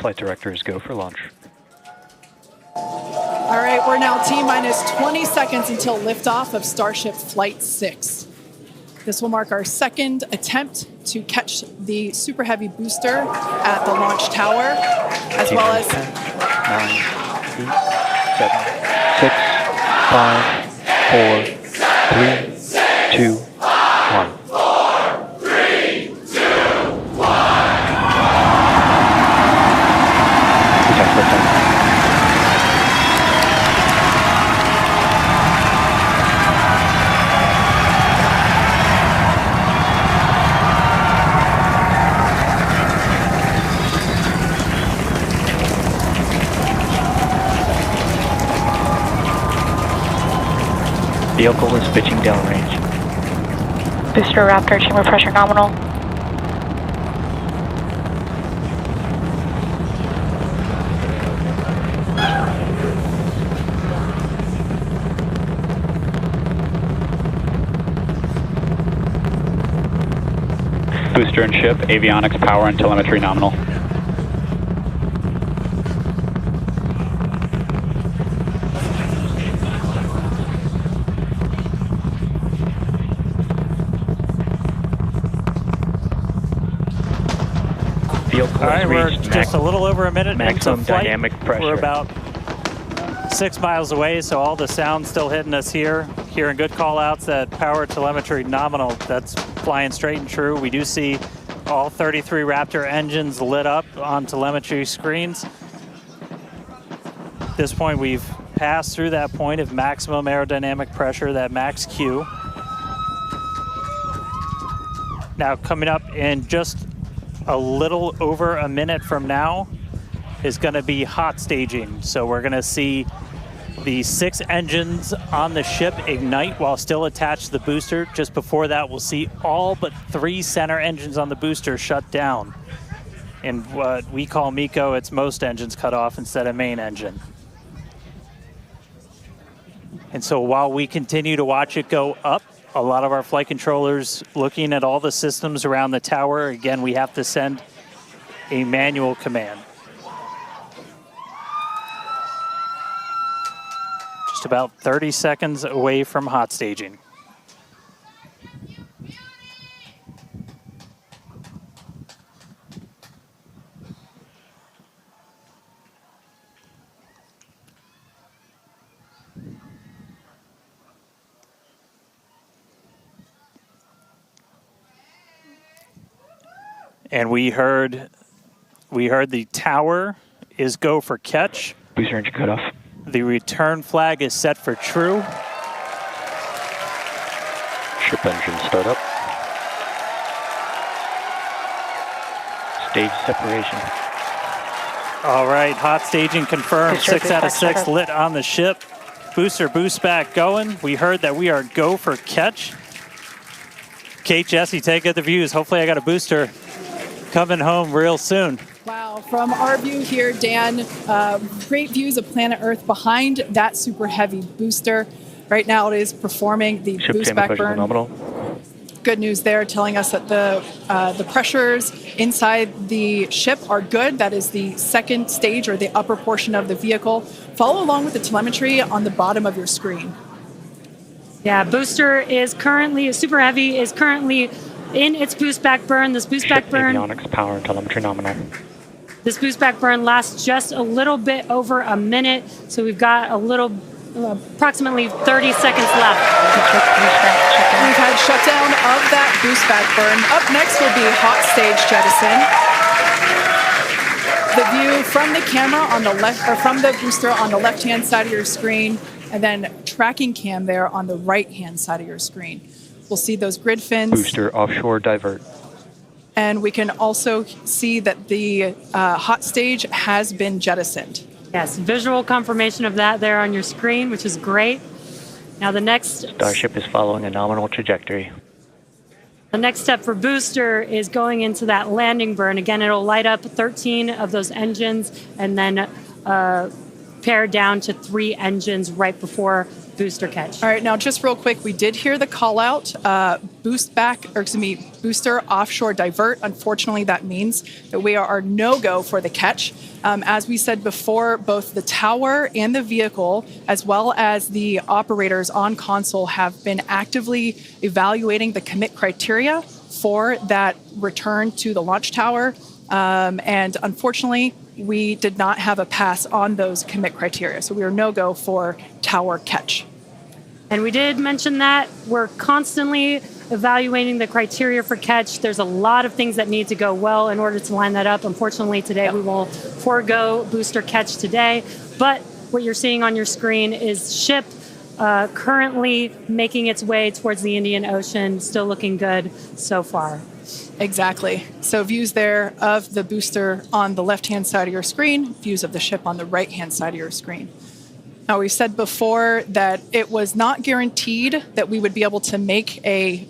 flight directors go for launch. All right, we're now T-minus 20 seconds until liftoff of Starship Flight 6. This will mark our second attempt to catch the Super Heavy booster at the launch tower, as well as 10, 9, 8, 7, 6, 5, 4, 3, 2, 1. 4, 3, 2, 1. Vehicle is pitching downrange. Booster Raptor, chamber pressure nominal. Booster and ship, avionics, power, and telemetry nominal. All right, we're just a little over a minute maximum into flight. Dynamic pressure. We're about 6 miles away, so all the sound's still hitting us here. Hearing good call outs that power telemetry nominal, that's flying straight and true. We do see all 33 Raptor engines lit up on telemetry screens. At this point, we've passed through that point of maximum aerodynamic pressure, that max Q. Now coming up in just a little over a minute from now is going to be hot staging. So we're going to see the 6 engines on the ship ignite while still attached to the booster. Just before that, we'll see all but 3 center engines on the booster shut down. In what we call MECO, it's most engines cut off instead of main engine. And so while we continue to watch it go up, a lot of our flight controllers looking at all the systems around the tower. Again, we have to send a manual command. Just about 30 seconds away from hot staging. And we heard the tower is go for catch. Booster engine cut off. The return flag is set for true. Ship engine start up. Stage separation. All right, hot staging confirmed. 6 out of 6 lit on the ship. Booster boost back going. We heard that we are go for catch. Kate, Jesse, take out the views. Hopefully I got a booster coming home real soon. Wow, from our view here, Dan, great views of planet Earth behind that Super Heavy booster. Right now it is performing the Ship boost back burn. Nominal. Good news there, telling us that the pressures inside the ship are good. That is the second stage, or the upper portion of the vehicle. Follow along with the telemetry on the bottom of your screen. Yeah, booster is currently, Super Heavy is currently in its boost back burn. This boost back burn. Avionics, power, and telemetry nominal. This boost back burn lasts just a little bit over a minute, so we've got a little, approximately 30 seconds left. We've had shutdown of that boost back burn. Up next will be hot stage jettison. The view from the camera on the left, or from the booster on the left-hand side of your screen, and then tracking cam there on the right-hand side of your screen. We'll see those grid fins. Booster offshore divert. And we can also see that the hot stage has been jettisoned. Yes, visual confirmation of that there on your screen, which is great. Now the next... Starship is following a nominal trajectory. The next step for booster is going into that landing burn. Again, it'll light up 13 of those engines and then pare down to 3 engines right before booster catch. All right, now just real quick, we did hear the call out, booster offshore divert. Unfortunately, that means that we are no-go for the catch. As we said before, both the tower and the vehicle, as well as the operators on console, have been actively evaluating the commit criteria for that return to the launch tower. And unfortunately, we did not have a pass on those commit criteria. So we are no-go for tower catch. And we did mention that we're constantly evaluating the criteria for catch. There's a lot of things that need to go well in order to line that up. Unfortunately, today we will forego booster catch today. But what you're seeing on your screen is ship currently making its way towards the Indian Ocean, still looking good so far. Exactly. So views there of the booster on the left-hand side of your screen, views of the ship on the right-hand side of your screen. Now, we said before that it was not guaranteed that we would be able to make a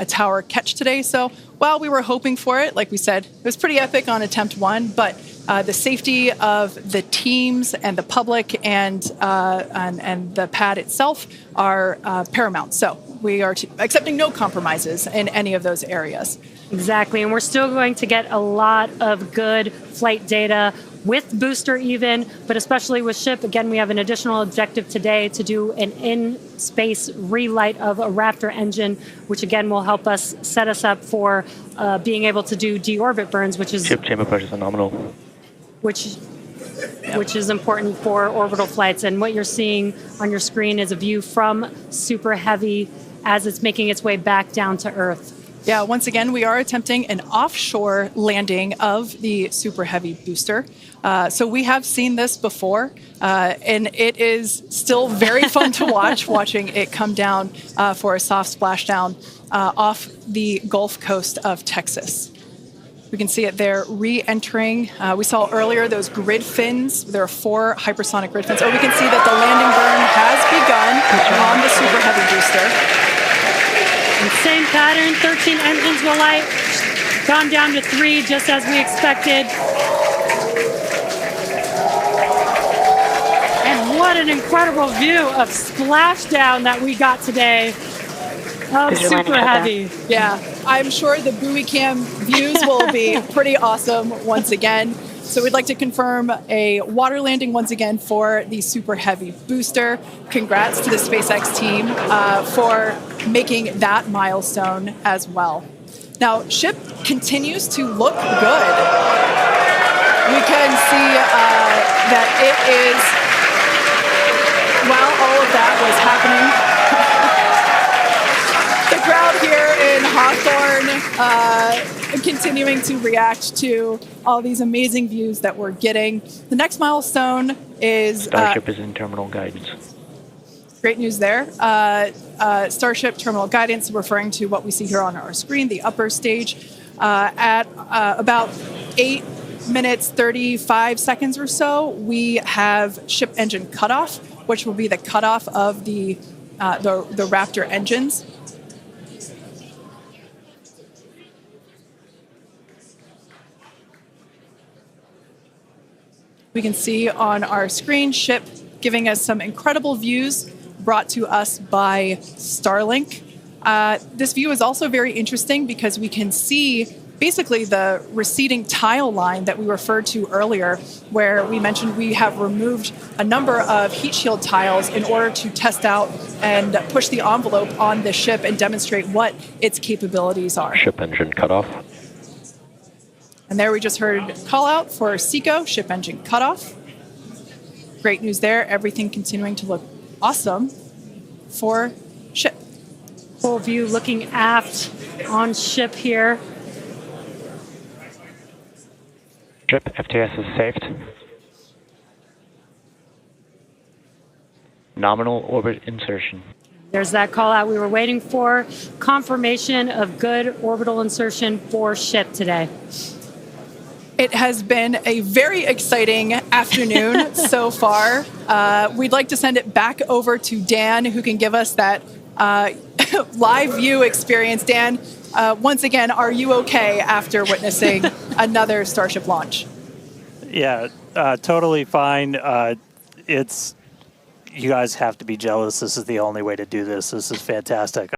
tower catch today. So while we were hoping for it, like we said, it was pretty epic on attempt 1, but the safety of the teams and the public and the pad itself are paramount. So we are accepting no compromises in any of those areas. Exactly, and we're still going to get a lot of good flight data with booster even, but especially with ship. Again, we have an additional objective today to do an in-space relight of a Raptor engine, which again will help us set us up for being able to do deorbit burns, which is Ship chamber pressures are nominal. which is important for orbital flights. And what you're seeing on your screen is a view from Super Heavy as it's making its way back down to Earth. Yeah, once again, we are attempting an offshore landing of the Super Heavy booster. So we have seen this before, and it is still very fun to watching it come down for a soft splashdown off the Gulf Coast of Texas. We can see it there re-entering. We saw earlier those grid fins. There are 4 hypersonic grid fins. Or we can see that the landing burn has begun on the Super Heavy booster. And same pattern, 13 engines will light, gone down to 3 just as we expected. And what an incredible view of splashdown that we got today of Super Heavy. Yeah, I'm sure the buoy cam views will be pretty awesome once again. So we'd like to confirm a water landing once again for the Super Heavy booster. Congrats to the SpaceX team for making that milestone as well. Now, ship continues to look good. We can see that it is, while all of that was happening, the crowd here in Hawthorne continuing to react to all these amazing views that we're getting. The next milestone is... Starship is in terminal guidance. Great news there. Starship terminal guidance, referring to what we see here on our screen, the upper stage, at about 8 minutes, 35 seconds or so, we have ship engine cutoff, which will be the cutoff of the Raptor engines. We can see on our screen ship giving us some incredible views brought to us by Starlink. This view is also very interesting because we can see basically the receding tile line that we referred to earlier, where we mentioned we have removed a number of heat shield tiles in order to test out and push the envelope on the ship and demonstrate what its capabilities are. Ship engine cutoff. And there we just heard call out for SECO, ship engine cutoff. Great news there. Everything continuing to look awesome for ship. Full view looking aft on ship here. Ship FTS is saved. Nominal orbit insertion. There's that call out we were waiting for. Confirmation of good orbital insertion for ship today. It has been a very exciting afternoon so far. We'd like to send it back over to Dan, who can give us that live view experience. Dan, once again, are you okay after witnessing another Starship launch? Yeah, totally fine. It's, You guys have to be jealous. This is the only way to do this. This is fantastic.